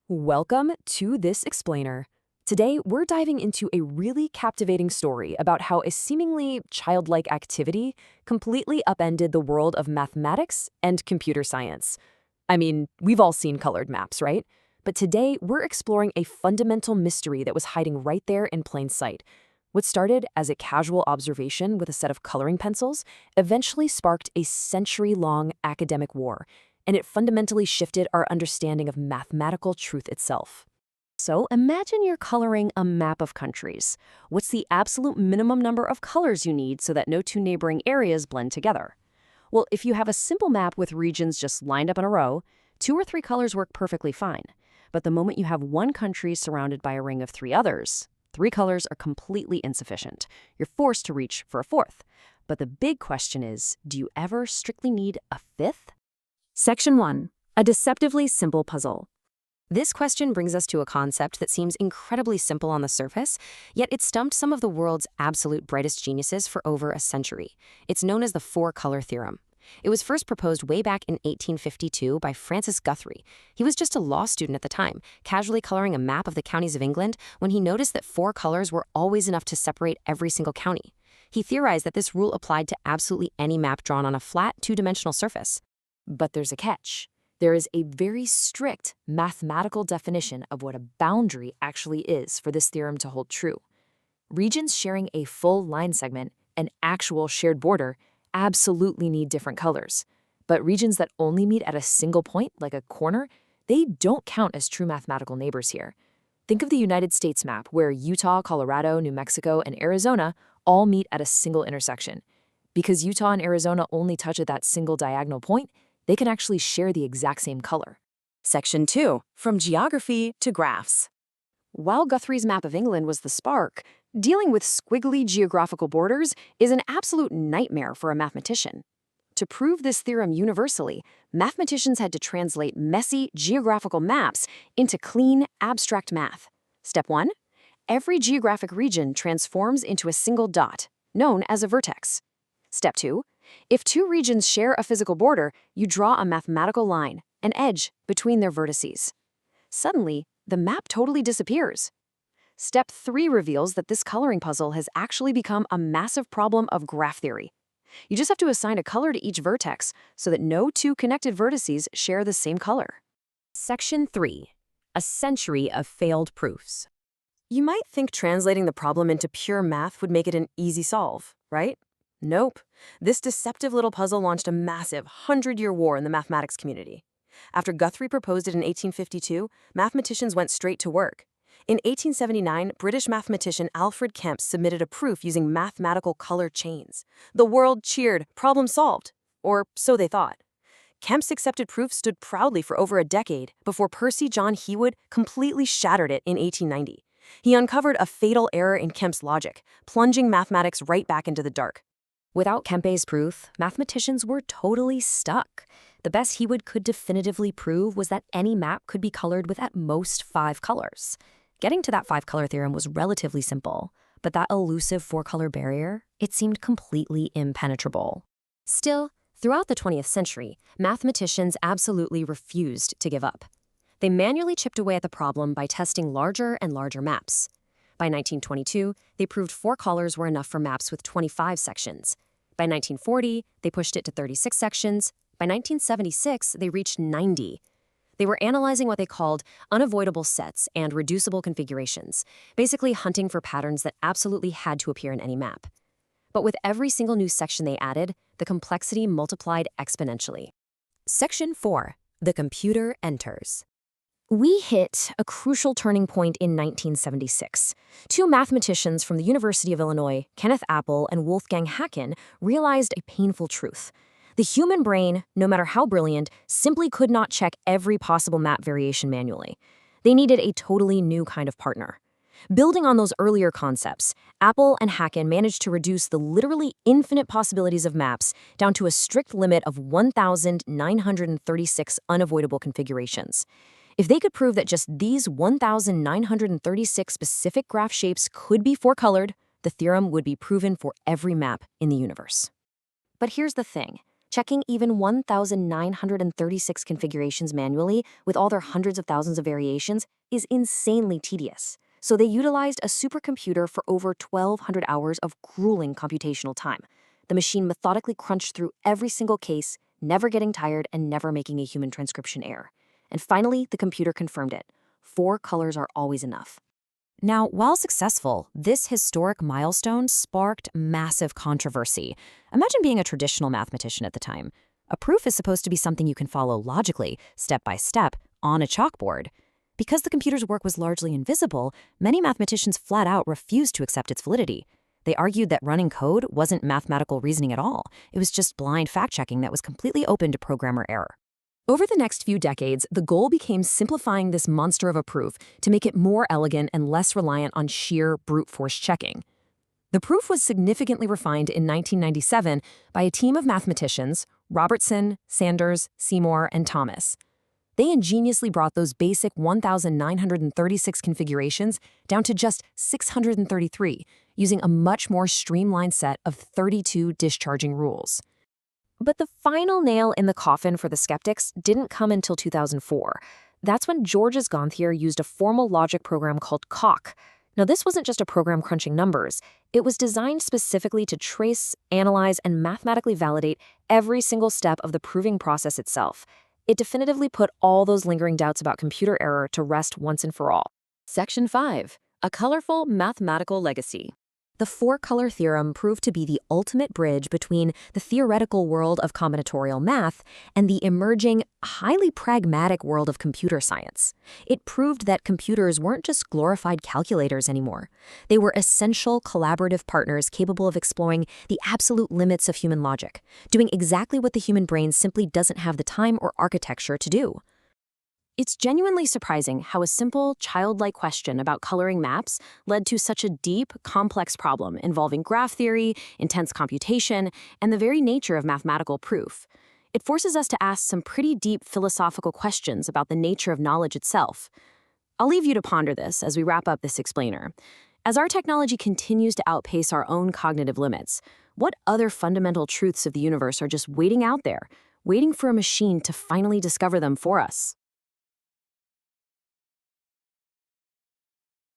Welcome to This Explainer. Today, we're diving into a really captivating story about how a seemingly childlike activity completely upended the world of mathematics and computer science. I mean, we've all seen colored maps, right? But today, we're exploring a fundamental mystery that was hiding right there in plain sight. What started as a casual observation with a set of coloring pencils eventually sparked a century-long academic war, and it fundamentally shifted our understanding of mathematical truth itself. So imagine you're coloring a map of countries. What's the absolute minimum number of colors you need so that no two neighboring areas blend together? Well, if you have a simple map with regions just lined up in a row, 2 or 3 colors work perfectly fine. But the moment you have one country surrounded by a ring of 3 others, 3 colors are completely insufficient. You're forced to reach for a fourth. But the big question is, do you ever strictly need a fifth? Section 1. A deceptively simple puzzle. This question brings us to a concept that seems incredibly simple on the surface, yet it stumped some of the world's absolute brightest geniuses for over a century. It's known as the four-color theorem. It was first proposed way back in 1852 by Francis Guthrie. He was just a law student at the time, casually coloring a map of the counties of England when he noticed that 4 colors were always enough to separate every single county. He theorized that this rule applied to absolutely any map drawn on a flat, two-dimensional surface. But there's a catch. There is a very strict mathematical definition of what a boundary actually is for this theorem to hold true. Regions sharing a full line segment, an actual shared border, absolutely need different colors. But regions that only meet at a single point, like a corner, they don't count as true mathematical neighbors here. Think of the United States map, where Utah, Colorado, New Mexico, and Arizona all meet at a single intersection. Because Utah and Arizona only touch at that single diagonal point, they can actually share the exact same color. Section 2. From geography to graphs. While Guthrie's map of England was the spark, dealing with squiggly geographical borders is an absolute nightmare for a mathematician. To prove this theorem universally, mathematicians had to translate messy geographical maps into clean, abstract math. Step 1. Every geographic region transforms into a single dot, known as a vertex. Step 2. If 2 regions share a physical border, you draw a mathematical line, an edge, between their vertices. Suddenly, the map totally disappears. Step 3 reveals that this coloring puzzle has actually become a massive problem of graph theory. You just have to assign a color to each vertex so that no 2 connected vertices share the same color. Section 3. A century of failed proofs. You might think translating the problem into pure math would make it an easy solve, right? Nope. This deceptive little puzzle launched a massive 100-year war in the mathematics community. After Guthrie proposed it in 1852, mathematicians went straight to work. In 1879, British mathematician Alfred Kemp submitted a proof using mathematical color chains. The world cheered, problem solved. Or so they thought. Kemp's accepted proof stood proudly for over a decade before Percy John Heawood completely shattered it in 1890. He uncovered a fatal error in Kemp's logic, plunging mathematics right back into the dark. Without Kempe's proof, mathematicians were totally stuck. The best Heawood could definitively prove was that any map could be colored with at most 5 colors. Getting to that 5-color theorem was relatively simple, but that elusive 4-color barrier, it seemed completely impenetrable. Still, throughout the 20th century, mathematicians absolutely refused to give up. They manually chipped away at the problem by testing larger and larger maps. By 1922, they proved 4 colors were enough for maps with 25 sections. By 1940, they pushed it to 36 sections. By 1976, they reached 90. They were analyzing what they called unavoidable sets and reducible configurations, basically hunting for patterns that absolutely had to appear in any map. But with every single new section they added, the complexity multiplied exponentially. Section 4. The computer enters. We hit a crucial turning point in 1976. 2 mathematicians from the University of Illinois, Kenneth Appel and Wolfgang Haken, realized a painful truth. The human brain, no matter how brilliant, simply could not check every possible map variation manually. They needed a totally new kind of partner. Building on those earlier concepts, Appel and Haken managed to reduce the literally infinite possibilities of maps down to a strict limit of 1,936 unavoidable configurations. If they could prove that just these 1,936 specific graph shapes could be 4-colored, the theorem would be proven for every map in the universe. But here's the thing. Checking even 1,936 configurations manually with all their hundreds of thousands of variations is insanely tedious. So they utilized a supercomputer for over 1,200 hours of grueling computational time. The machine methodically crunched through every single case, never getting tired and never making a human transcription error. And finally, the computer confirmed it. 4 colors are always enough. Now, while successful, this historic milestone sparked massive controversy. Imagine being a traditional mathematician at the time. A proof is supposed to be something you can follow logically, step by step, on a chalkboard. Because the computer's work was largely invisible, many mathematicians flat out refused to accept its validity. They argued that running code wasn't mathematical reasoning at all. It was just blind fact-checking that was completely open to programmer error. Over the next few decades, the goal became simplifying this monster of a proof to make it more elegant and less reliant on sheer brute force checking. The proof was significantly refined in 1997 by a team of mathematicians, Robertson, Sanders, Seymour, and Thomas. They ingeniously brought those basic 1,936 configurations down to just 633, using a much more streamlined set of 32 discharging rules. But the final nail in the coffin for the skeptics didn't come until 2004. That's when Georges Gonthier used a formal logic program called Coq. Now, this wasn't just a program crunching numbers. It was designed specifically to trace, analyze, and mathematically validate every single step of the proving process itself. It definitively put all those lingering doubts about computer error to rest once and for all. Section 5. A colorful mathematical legacy. The 4-color theorem proved to be the ultimate bridge between the theoretical world of combinatorial math and the emerging, highly pragmatic world of computer science. It proved that computers weren't just glorified calculators anymore. They were essential collaborative partners capable of exploring the absolute limits of human logic, doing exactly what the human brain simply doesn't have the time or architecture to do. It's genuinely surprising how a simple, childlike question about coloring maps led to such a deep, complex problem involving graph theory, intense computation, and the very nature of mathematical proof. It forces us to ask some pretty deep philosophical questions about the nature of knowledge itself. I'll leave you to ponder this as we wrap up this explainer. As our technology continues to outpace our own cognitive limits, what other fundamental truths of the universe are just waiting out there, waiting for a machine to finally discover them for us?